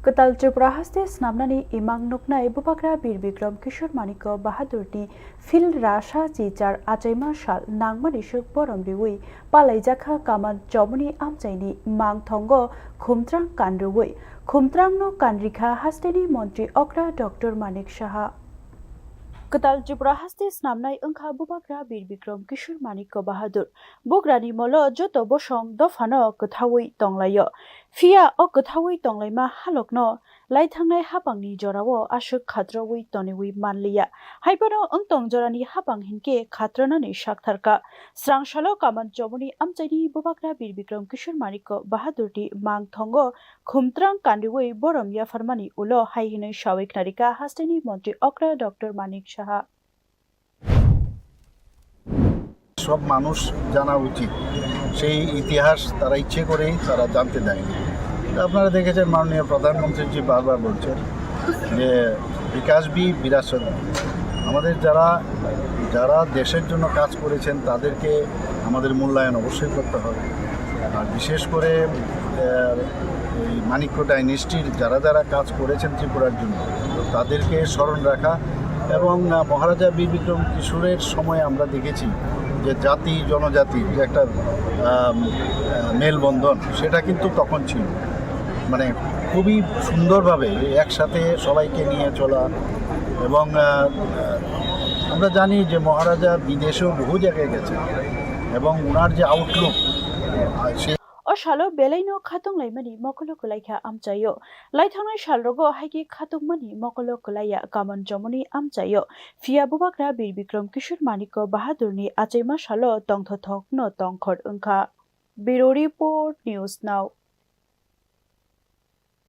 Ketal Tripura haste snamnani imang nuknai bupakra bir Bikram Kishore Manik Bahadur Phil Rasha Chichar Achaima Shal Nangmani Shuk Borom Riwi Palai Jakha Kaman Jomuni Amchaini Mang Thongo Khumtrang Kanruwi Khumtrang no Kanrikha Hasteni Montri Okra Dr. Manik Shaha Ketal Tripura haste snamnai engkha bupakra bir Bikram Kishore Manik Bahadur Bograni molo joto bosong dofano kethawi tonglayo Fia o kethawi tonglaima halokno laithangnai hapangni jorao ashuk khatrawi toniwi manliya haibano engtong jorani hapang hinke khatranani shaktharka srangshalo kaman jomuni amchaini bupakra bir Bikram Kishore Manik Bahadurti mang thongo khumtrang kandiwi borom ya farmani ulo haihinai shawik narika hasteni মন্ত্রী okra Dr. Manik Shaha সব মানুষ জানা উচিত সেই ইতিহাস তারা ইচ্ছে করেই তারা জানতে দেয়নি আপনারা দেখেছেন মাননীয় প্রধানমন্ত্রীজি বারবার বলছেন যে বিকাশ বি বিরাসত আমাদের যারা দেশের জন্য কাজ করেছেন তাদেরকে আমাদের মূল্যায়ন অবশ্যই করতে হবে আর বিশেষ করে এই মানিক্য ডাইনেস্টির যারা কাজ করেছেন ত্রিপুরার জন্য তাদেরকে স্মরণ রাখা এবং মহারাজা বীর বিক্রম কিশোরের সময় আমরা দেখেছি যে জাতি জনজাতির যে একটা মেলবন্ধন সেটা কিন্তু তখন ছিল মানে খুবই সুন্দরভাবে একসাথে সবাইকে নিয়ে চলা এবং আমরা জানি যে মহারাজা বিদেশেও বহু জায়গায় গেছেন এবং ওনার যে আউটলুক সে Shalo belaino khatung laimani mokolo kulaikha amchayo laithangnai shalrogo haiki khatung mani mokolo kulaya kaman jomoni amchayo fia bubakra bir Bikram Kishore Manik Bahadurni achaima shalo tongthothok no tongkhor ungkha Bureau Report News Now